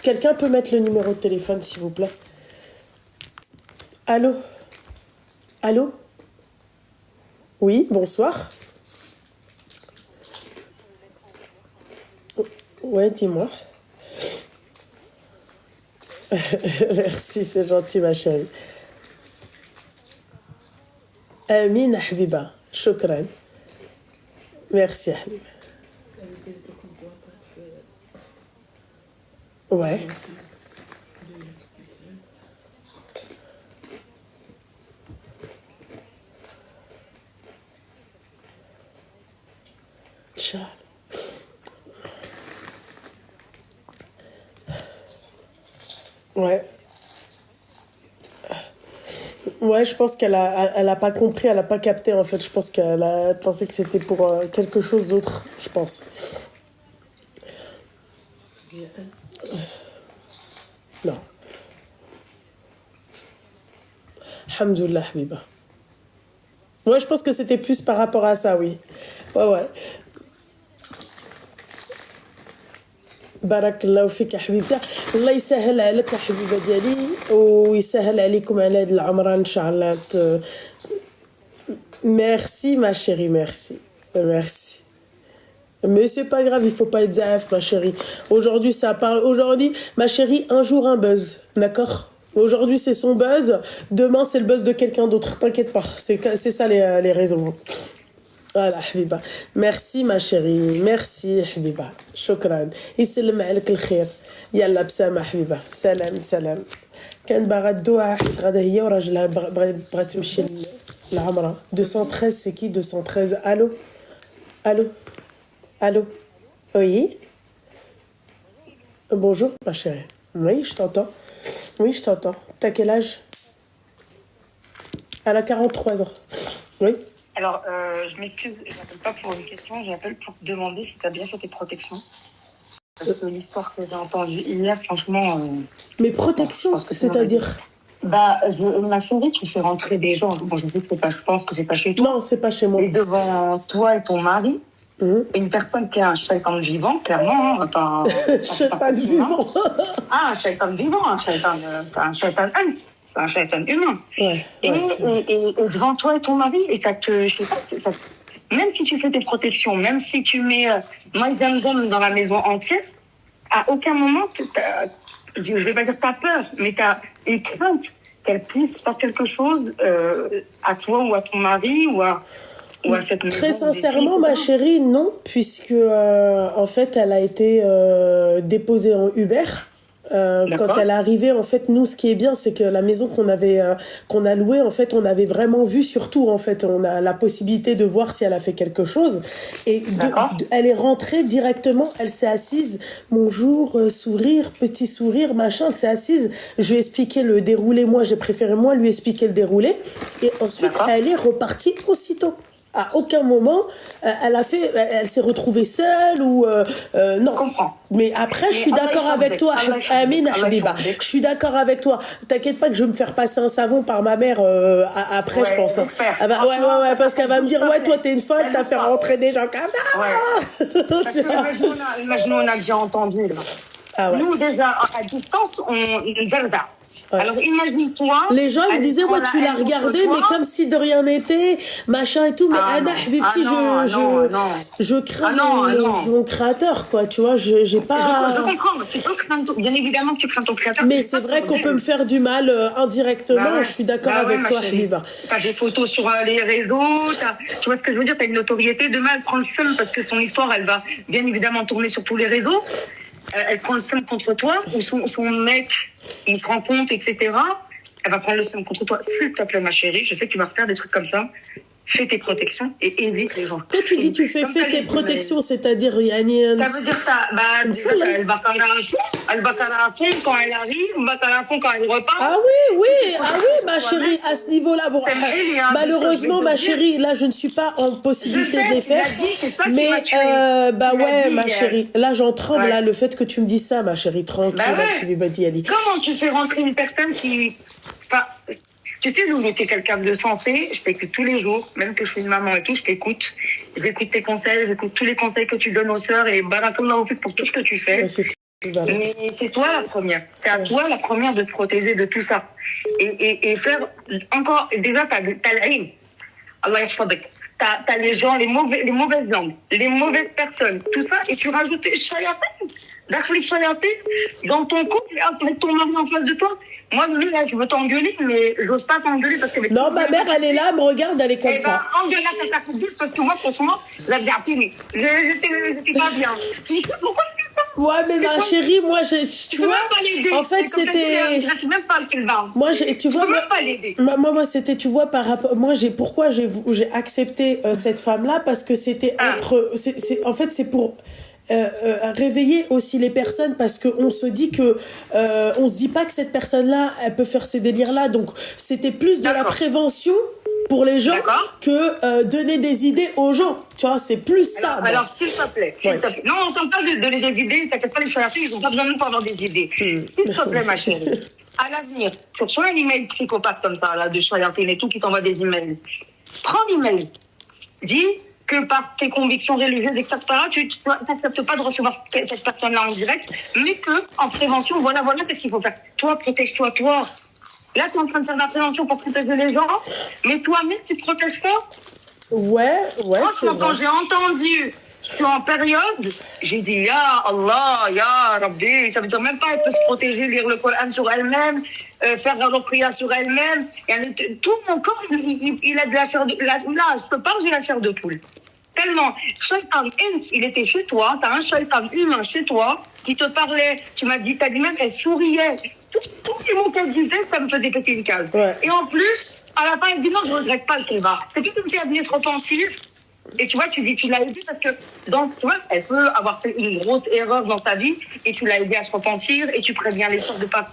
Quelqu'un peut mettre le numéro de téléphone, s'il vous plaît? Allô? Allô? Oui, bonsoir. Ouais, dis-moi. Merci, c'est gentil, ma chérie. Amin, Habiba. Shukran. Merci, Habiba. Ouais. Inch'Allah. Ouais. Ouais, je pense elle a pas compris, elle a pas capté en fait. Je pense qu'elle a pensé que c'était pour quelque chose d'autre, je pense. Non. Alhamdoulilah, Habiba. Ouais, je pense que c'était plus par rapport à ça, oui. Ouais, ouais. بارك الله فيك يا حبيبتي. الله يسهل عليك يا حبيبه ديالي ويسهل عليكم على هاد العمره ان شاء الله. Merci ma chérie, merci. Merci. Mais c'est pas grave, il faut pas être zaaf ma chérie. Aujourd'hui ça parle, aujourd'hui ma chérie, un jour un buzz, d'accord? Aujourd'hui c'est son buzz, demain c'est le buzz de quelqu'un d'autre, t'inquiète pas, c'est ça les raisons. Voilà, Habiba. Merci, ma chérie. Merci, Habiba. Shukran. يسلم عليك الخير. يلا بسامة حبيبة. سلام سلام. كان باغا تدوها حيت غادا هي وراجلها بغات تمشي للعمرة. 213, c'est qui 213? Allô? Allô? Allô? Oui? Bonjour, ma chérie. Oui, je t'entends. Oui, je t'entends. T'as quel âge? Elle a 43 ans. Oui? Alors, je m'excuse, je n'appelle pas pour une question, j'appelle pour te demander si tu as bien fait tes protections. Parce que l'histoire que j'ai entendue hier, franchement... Mais protections, c'est-à-dire? Ma chérie, tu fais rentrer des gens. Bon, je sais que c'est pas, je pense que c'est pas chez toi. Non, c'est pas chez moi. Et devant toi et ton mari, une personne qui a un shaitan vivant, clairement, hein, pas shaitan vivant. Ah, un shaitan vivant, un shaitan humain. Ouais, et devant toi et ton mari, et ça te, je sais pas, même si tu fais tes protections, même si tu mets Zamzam dans la maison entière, à aucun moment, je vais pas dire t'as peur, mais t'as une crainte qu'elle puisse faire quelque chose à toi ou à ton mari ou à cette maison. Très sincèrement, ma chérie, non, puisque en fait, elle a été déposée en Uber. Quand elle est arrivée, en fait, nous, ce qui est bien, c'est que la maison qu'on a louée, en fait, on avait vraiment vu surtout, en fait, on a la possibilité de voir si elle a fait quelque chose. Et elle est rentrée directement, elle s'est assise, bonjour, sourire, petit sourire, machin, elle s'est assise. Je lui ai expliqué le déroulé, moi, j'ai préféré, moi, lui expliquer le déroulé. Et ensuite, elle est repartie aussitôt. À aucun moment, elle s'est retrouvée seule ou non. Je comprends. Mais après, je suis d'accord avec toi, Amine Habiba. Je suis d'accord avec toi. T'inquiète pas que je vais me faire passer un savon par ma mère après, je pense. Ah bah, ouais, parce qu'elle va me dire, ouais, toi, t'es une folle, t'as fait rentrer des gens comme ça. Ouais. Parce que imaginons, on a déjà entendu, là. Ah ouais. Nous, déjà, à distance, on verda. Ouais. Alors imagine-toi. Les gens me disaient, ouais, tu l'as regardé, mais comme si de rien n'était, machin et tout. Mais Anna, je crains mon créateur, quoi. Tu vois, j'ai pas. Je comprends. Tu peux craindre, bien évidemment que tu crains ton créateur. Mais c'est vrai qu'on peut me faire du mal indirectement. Je suis d'accord avec toi, Habiba. T'as des photos sur les réseaux. Tu vois ce que je veux dire? T'as une notoriété. Demain, elle prend le seum parce que son histoire, elle va bien évidemment tourner sur tous les réseaux. Elle prend le seum contre toi, ou son mec, il se rend compte, etc. Elle va prendre le seum contre toi. S'il te plaît, ma chérie, je sais que tu vas refaire des trucs comme ça. Fais tes protections et évite les gens. Quand tu dis tu fais tes protections, c'est-à-dire ça veut dire ça. Elle va faire un fond quand elle arrive, elle va faire un fond quand elle repart. Ah oui, ma chérie, à ce niveau-là, bon, malheureusement, ma chérie, là, je ne suis pas en possibilité de les faire. Mais ma chérie, là, j'en tremble, là, le fait que tu me dis ça, ma chérie, tranquille. Comment tu fais rentrer une personne qui... Tu sais, Loulou, t'es quelqu'un de sensé, je t'écoute tous les jours, même que je suis une maman et tout, je t'écoute. J'écoute tes conseils, j'écoute tous les conseils que tu donnes aux sœurs et barakallahu fik pour tout ce que tu fais. Voilà. Mais c'est toi la première. C'est à toi la première de te protéger de tout ça. Et faire encore, déjà, t'as la haine. Allah yahfadak. T'as les gens, les mauvaises langues, les mauvaises personnes, tout ça, et tu rajoutes shayatin, dakhli shayatin, dans ton couple, avec ton mari en face de toi. Moi, lui, là, je veux t'engueuler, mais j'ose pas t'engueuler parce que... Non, ma mère, elle est là, elle me regarde, elle est comme Eh ben, ça. engueule-la ta coupe douce parce que moi, franchement, là, j'ai appris. J'étais pas bien. Pourquoi je fais ça? Ouais, mais ma chérie, moi, tu vois, en fait, c'était... Je sais même pas lequel va. Moi, tu vois, peux même pas l'aider. Moi, c'était, tu vois, par rapport... Moi, pourquoi j'ai accepté cette femme-là? Parce que c'était entre... En fait, c'est pour... réveiller aussi les personnes parce qu'on se dit que on se dit pas que cette personne-là elle peut faire ces délires-là, donc c'était plus de la prévention pour les gens que donner des idées aux gens, tu vois, c'est plus ça. Alors s'il te plaît, non, on ne pas de donner des idées, t'inquiète pas, les charlatans ils ont pas besoin de nous pour avoir des idées. S'il te plaît ma chérie, à l'avenir, tu reçois un email psychopathe comme ça là de charlatans et tout qui t'envoie des emails, prends l'email, dis que par tes convictions religieuses, etc., tu n'acceptes pas de recevoir cette personne-là en direct, mais que en prévention, voilà, qu'est-ce qu'il faut faire. Toi, protège-toi, toi. Là, tu es en train de faire de la prévention pour protéger les gens, mais toi-même, tu ne te protèges pas. Ouais, franchement, quand j'ai entendu, je suis en période, j'ai dit, Ya Allah, Ya Rabbi, ça veut dire même pas, elle peut se protéger, lire le Coran sur elle-même, faire la prière sur elle-même. Tout mon corps, il a de la chair de... Là, je peux pas, j'ai la chair de poule. Tellement, shaitan, il était chez toi, t'as un shaitan humain chez toi, qui te parlait, t'as dit même, elle souriait. Tout les mots qu'elle disait, ça me faisait péter une case. Ouais. Et en plus, à la fin, elle dit non, je regrette pas le kéva. C'est plus comme si elle venait se repentir. Et tu vois, tu dis, tu l'as aidée parce que, tu vois, elle peut avoir fait une grosse erreur dans sa vie et tu l'as aidée à se repentir et tu préviens les sortes de pas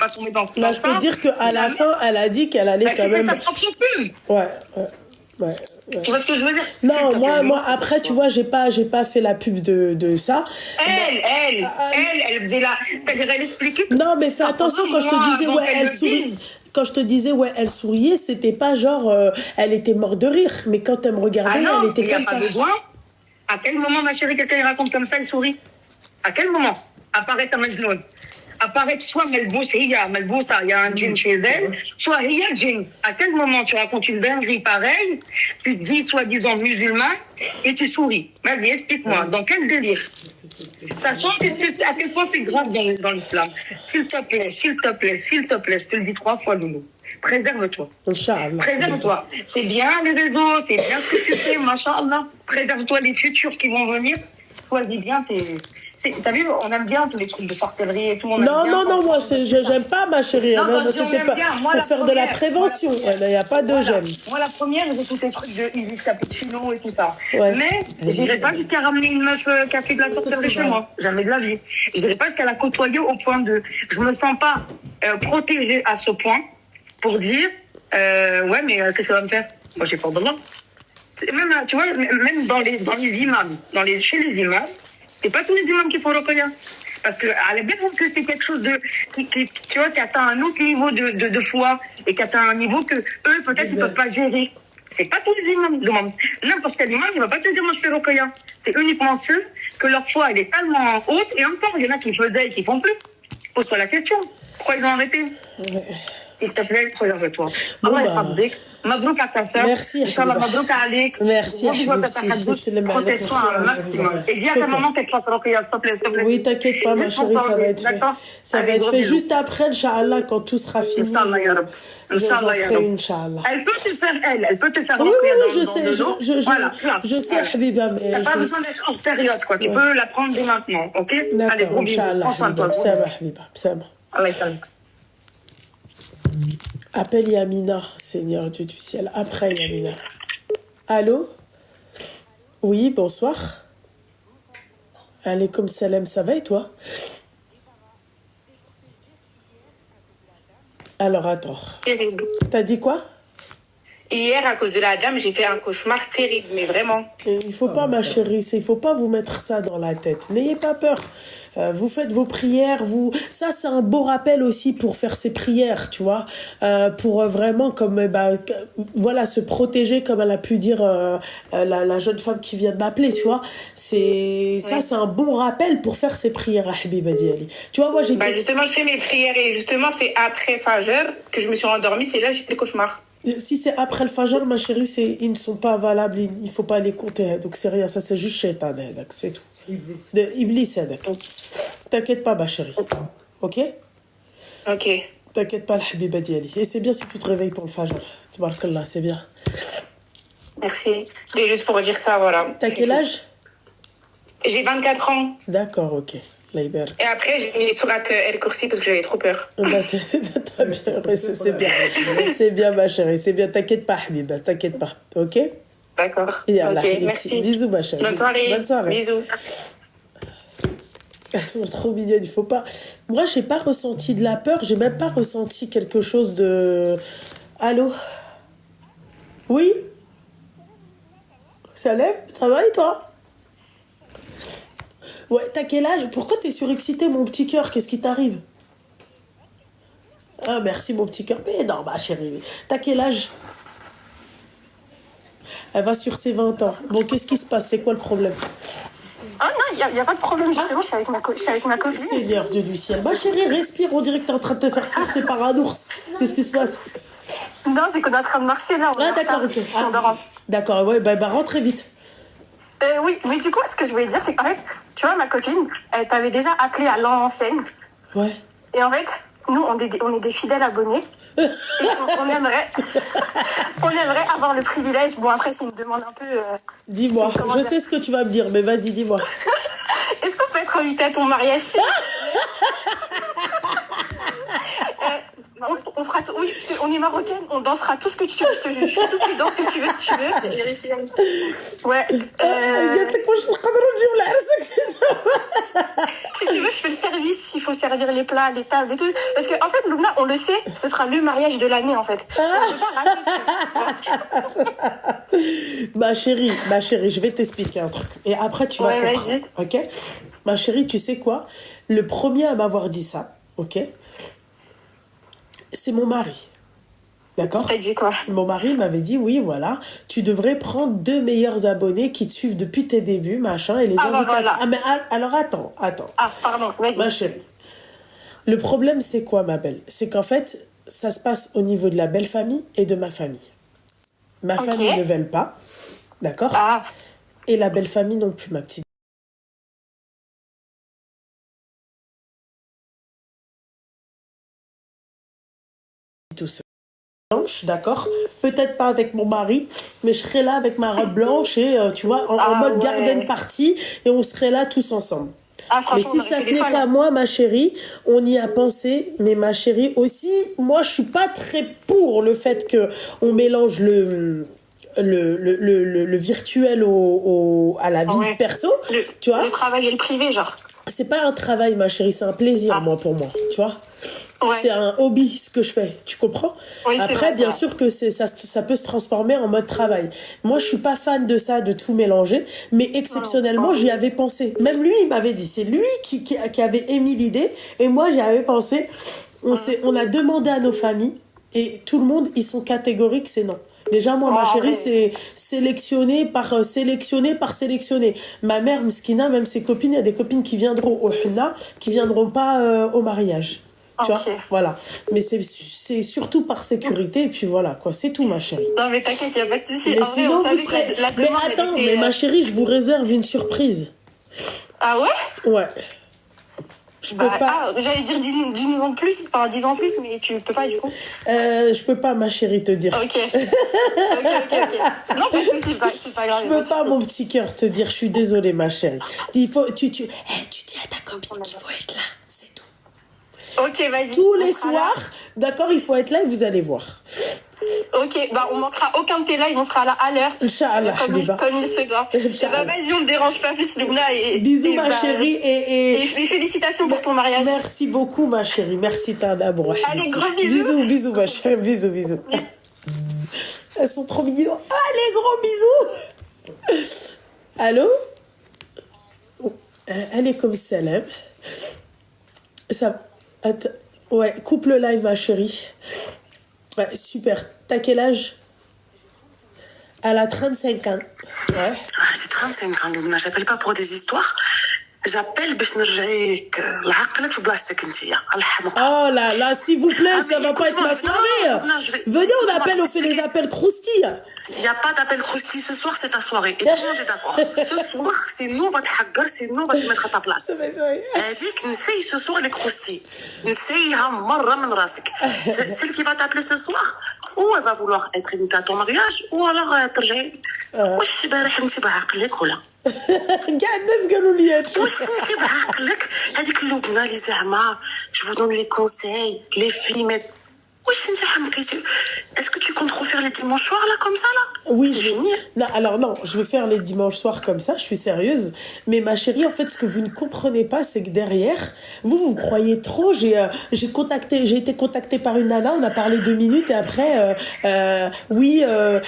tomber dans ce là, je peux dire qu'à la fin, elle a dit qu'elle allait quand même... C'était sa propre pub. Ouais. Tu vois ce que je veux dire? Non, moi après, tu vois, j'ai pas fait la pub de ça. Elle faisait la... C'est-à-dire, elle expliquait... Non, mais fais attention quand je te disais, ouais, elle sourit. Quand je te disais, ouais, elle souriait, c'était pas genre, elle était morte de rire. Mais quand elle me regardait, elle était comme ça. Il n'y a pas besoin. À quel moment, ma chérie, quelqu'un raconte comme ça, elle sourit? À quel moment? Apparaît ta majnoun. Apparaît soit Melbous, il y a un djinn chez elle, soit il y a djinn. À quel moment tu racontes une dinguerie pareille, tu te dis soi-disant musulman et tu souris? Vas-y, explique-moi, dans quel délire? Sachant à quel point c'est grave dans l'islam. S'il te plaît, je te le dis 3 fois, Loulou. Préserve-toi. Inch'Allah. Préserve-toi. C'est bien les réseaux, c'est bien ce que tu fais, machallah. Préserve-toi des futurs qui vont venir. Choisis bien tes... T'as vu, on aime bien tous les trucs de sorcellerie et tout. Non, moi, j'aime pas, ma chérie. C'était pas pour faire de la prévention. Il n'y a pas de j'aime. Moi, la première, j'ai tous les trucs de Isis Cappuccino et tout ça. Ouais. Mais j'irai pas jusqu'à ramener une meuf qui a fait de la sorcellerie chez moi. Jamais de la vie. Je dirais pas jusqu'à la côtoyer au point de... Je me sens pas protégée à ce point pour dire ouais, mais qu'est-ce que ça va me faire? Moi, j'ai peur d'Allah. Même, tu vois, même dans les imams, chez les imams, c'est pas tous les imams qui font ruqya. Parce que, à la bête, que c'est quelque chose de, tu vois, qui atteint un autre niveau de foi et qui atteint un niveau que eux, peut-être, ils peuvent pas gérer. C'est pas tous les imams. N'importe quel imam, il va pas te dire, moi, je fais ruqya. C'est uniquement ceux que leur foi, elle est tellement haute, et encore, il y en a qui faisaient et qui font plus. Pose-toi la question. Pourquoi ils ont arrêté? S'il te plaît, préserve-toi. Allah yafaddik. Mabrouk à ta sœur. Merci. Inch'Allah, mabrouk alik. Merci. Protège-toi un maximum. Et dis à ta maman qu'elle fasse ruqya, s'il te plaît. Oui, t'inquiète pas, ma chérie, ça va être fait. Ça va être fait juste après, Inch'Allah, quand tout sera fini. Inch'Allah, ya Rab. Inch'Allah, ya Rab. Inch'Allah. Elle peut te faire Oui, ruqya dans le dos. Voilà, je sais, Habiba, mais... T'as pas besoin d'être en période, quoi. Tu peux la prendre dès maintenant, ok? Allez, gros bisous. Prends soin de toi. Bsama. Allah ysalam. Appelle Yamina, Seigneur Dieu du ciel. Après Yamina. Allô? Oui, bonsoir. Alaykoum salam, ça va et toi? Alors attends. Terrible. T'as dit quoi? hier, à cause de la dame, j'ai fait un cauchemar terrible, mais vraiment. Et il faut pas, ma chérie, il faut pas vous mettre ça dans la tête. N'ayez pas peur. Vous faites vos prières, ça c'est un beau rappel aussi pour faire ses prières, tu vois, pour vraiment voilà, se protéger comme elle a pu dire la jeune femme qui vient de m'appeler, tu vois. Ça c'est un bon rappel pour faire ses prières à Habiba Diali. Tu vois, moi justement, je fais mes prières et justement c'est après Fajr que je me suis endormie, c'est là j'ai fait le cauchemar. Si c'est après le Fajr, ma chérie, ils ne sont pas valables, il faut pas les compter. Donc c'est rien, ça c'est juste shaitan, c'est tout. Iblis, t'inquiète pas, ma chérie. Ok? Ok. T'inquiète pas, Habiba Diali. Et c'est bien si tu te réveilles pour le Fajr. Tabarakallah, c'est bien. Merci. C'était juste pour dire ça, voilà. T'as quel âge? J'ai 24 ans. D'accord, ok. Et après, j'ai mis Surat El Kursi parce que j'avais trop peur. T'as bien, c'est bien. C'est bien, ma chérie, c'est bien. T'inquiète pas, Habiba, t'inquiète pas. Ok? D'accord. Ok, merci. Bisous, ma chérie. Bonne soirée. Bonne soirée. Bisous. Elles sont trop mignonnes, il faut pas... Moi, j'ai pas ressenti de la peur, j'ai même pas ressenti quelque chose de... Allô? Oui? Salem, ça va et toi? Ouais, t'as quel âge? Pourquoi t'es surexcité, mon petit cœur? Qu'est-ce qui t'arrive? Ah, merci, mon petit cœur. Mais non, ma chérie. T'as quel âge? Elle va sur ses 20 ans. Bon, qu'est-ce qui se passe? C'est quoi le problème? Ah non, il n'y a pas de problème, justement, je suis avec ma copine. Seigneur Dieu du ciel. Ma chérie, respire, on dirait que t'es en train de te faire courser par un ours. Qu'est-ce qui se passe? Non, c'est qu'on est en train de marcher là. Ah, d'accord, ok. D'accord, ouais, rentrez vite. Oui, mais du coup, ce que je voulais dire, c'est qu'en fait, tu vois, ma copine, elle t'avait déjà appelé à l'ancienne. Ouais. Et en fait, nous, on est des fidèles abonnés. Et on aimerait avoir le privilège. Bon, après, c'est une demande un peu... Dis-moi, je sais ce que tu vas me dire, mais vas-y, dis-moi. Est-ce qu'on peut être invité à ton mariage? On fera tout. Oui, on est marocaine, on dansera tout ce que tu veux. Je fais toutes les danses que tu veux, si tu veux. Vérifie. Ouais. Si tu veux, je fais le service. Il faut servir les plats, les tables et tout. Parce que, en fait, Loubna, on le sait, ce sera le mariage de l'année, en fait. Ma chérie, je vais t'expliquer un truc. Et après, tu vas comprendre. Vas-y. Ok? Ma chérie, tu sais quoi? Le premier à m'avoir dit ça, ok? C'est mon mari. D'accord? T'as dit quoi? Mon mari m'avait dit, oui, voilà, tu devrais prendre 2 meilleurs abonnés qui te suivent depuis tes débuts, machin, et les inviter. Voilà. Ah, mais alors attends. Ah, pardon, vas-y. Ma chérie. Le problème, c'est quoi, ma belle? C'est qu'en fait, ça se passe au niveau de la belle famille et de ma famille. Ma famille ne veut pas. D'accord? Ah. Et la belle famille non plus, ma petite. Tout seul. Blanche, d'accord? Peut-être pas avec mon mari, mais je serai là avec ma robe blanche et tu vois, en mode garden party, et on serait là tous ensemble. Ah, mais si ça tenait qu'à moi, ma chérie, on y a pensé, mais ma chérie aussi, moi je suis pas très pour le fait que on mélange le virtuel à la vie perso, tu vois? Le travail et le privé, genre. C'est pas un travail, ma chérie, c'est un plaisir, pour moi, tu vois? Ouais. C'est un hobby, ce que je fais, tu comprends? Oui, après, bien sûr que ça peut se transformer en mode travail. Moi, je suis pas fan de ça, de tout mélanger, mais exceptionnellement, j'y avais pensé. Même lui, il m'avait dit, c'est lui qui avait émis l'idée, et moi, j'y avais pensé. On a demandé à nos familles, et tout le monde, ils sont catégoriques, c'est non. Déjà, moi, ma chérie, c'est sélectionné par sélectionné. Ma mère, Mskina, même ses copines, il y a des copines qui viendront au henna, qui viendront pas au mariage. Tu vois, voilà. Mais c'est surtout par sécurité, et puis voilà, quoi. C'est tout, ma chérie. Non, mais t'inquiète, il n'y a pas de souci. Mais sinon, vous serez... Mais attends, mais ma chérie, je vous réserve une surprise. Ah ouais? Ouais. Je peux pas. J'allais dire 10 ans de plus, enfin 10 ans de plus, mais tu peux pas du coup. Je peux pas, ma chérie, te dire. Ok. Non, pas de souci, c'est pas grave. Je peux pas, mon petit cœur, te dire. Je suis désolée, ma chérie. Il faut, tu dis à ta copine qu'il faut être là, c'est tout. Ok, vas-y. Tous les soirs, d'accord, il faut être là et vous allez voir. Ok, on manquera aucun de tes lives, on sera là à l'heure. Inch'Allah, comme il se doit. Vas-y, on ne dérange pas plus, Loubna. Bisous, ma chérie. Et félicitations pour ton mariage. Merci beaucoup, ma chérie. Merci, t'as un amour. Allez, gros bisous. Bisous, ma chérie. Bisous. Elles sont trop mignonnes. Allez, gros bisous. Allô? Allez, comme salam. Ça... Ouais, coupe le live, ma chérie. Ouais, super. T'as quel âge? Elle a 35 ans. Ouais. J'ai 35 ans, Loubna. J'appelle pas pour des histoires. J'appelle باش نرجعيك لعقلك في بلاصتك نتيا الحمقى. Oh là là, s'il vous plaît, ça va pas être ma soirée. Venez, on appelle, on fait des appels croustilles. Il n'y a pas d'appel croustille ce soir, c'est ta soirée. Et tout le monde est d'accord. Ce soir, c'est nous, on va te hacker, c'est nous, on va te mettre à ta place. هذيك نسي ce soir les croustilles. نسيها مرة من راسك. Celle qui va t'appeler ce soir, ou elle va vouloir être invitée à ton mariage, ou alors ترجعي. واش البارح نسي بعقلك ولا؟ كاع الناس قالوا لي هادشي. واش نسي بعقلك هذيك اللبنة اللي زعما je vous donne les conseils, les films. Est-ce que tu comptes refaire les dimanches soirs là comme ça là? Oui, c'est fini. Non, alors non, je vais faire les dimanches soirs comme ça, je suis sérieuse. Mais ma chérie, en fait, ce que vous ne comprenez pas, c'est que derrière, vous croyez trop. J'ai été contactée par une nana, on a parlé 2 minutes et après, oui,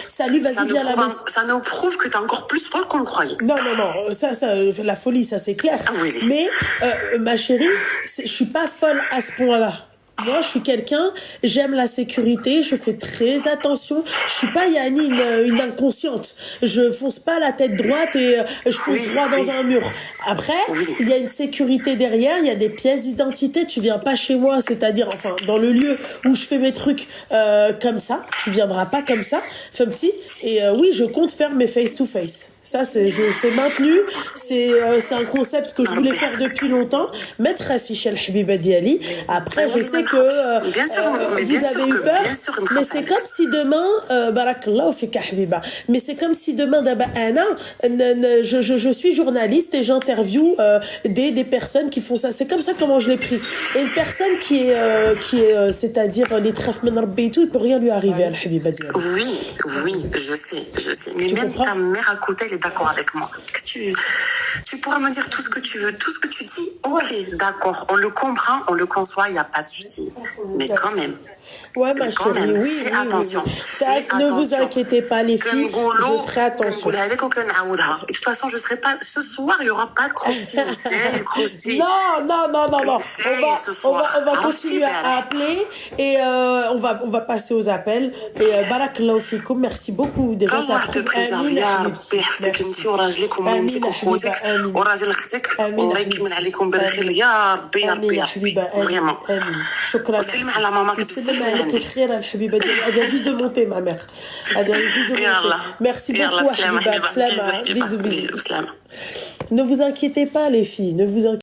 salut, vas-y, viens à la maison. Ça nous prouve que t'es encore plus folle qu'on le croyait. Non, ça, la folie, ça c'est clair. Ah, oui. Mais ma chérie, je suis pas folle à ce point-là. Moi, je suis quelqu'un, j'aime la sécurité, je fais très attention. Je suis pas Yanni, une inconsciente. Je fonce pas la tête droite et je fonce droit dans un mur. Après, il y a une sécurité derrière, il y a des pièces d'identité. Tu viens pas chez moi, c'est-à-dire, enfin, dans le lieu où je fais mes trucs comme ça. Tu viendras pas comme ça, Femsi. Et oui, je compte faire mes face-to-face. Ça, c'est maintenu. C'est un concept que je voulais faire depuis longtemps. Mettre affiche El Habiba Diali. Après, je sais que vous avez eu peur, mais c'est comme si demain, barakallah fik Habiba, mais c'est comme si demain, je suis journaliste et j'interviewe des personnes qui font ça. C'est comme ça comment je l'ai pris. Et une personne qui est c'est-à-dire les traf men rabbi et tout, il peut rien lui arriver Al Habiba Diali. Oui, je sais. Mais tu même ta mère à côté, elle est d'accord avec moi. Tu pourras me dire tout ce que tu veux, tout ce que tu dis. Ok, d'accord, on le comprend, on le conçoit, il y a pas de souci. Mais quand même. Ouais, ma chérie, oui. Attention. Ne vous inquiétez pas, les filles, je ferai attention. De toute façon, je serai pas. Ce soir, il n'y aura pas de croustille. Non. On va continuer à appeler et on va passer aux appels. Et barakallahu fikoum, merci beaucoup. Déjà, ça prouve Amine يا ربي يحفظك انت وراجلك ومامتك وخوتك وراجل اختك والله يكمل عليكم بالخير يا ربي يا ربي يا ربي فريمون شكرا. وسلم على ماماك بزاف. Elle vient juste de monter, ma mère. Elle vient juste de monter. Merci beaucoup, Habiba. Bisous. Ne vous inquiétez pas, les filles. Ne vous inquiétez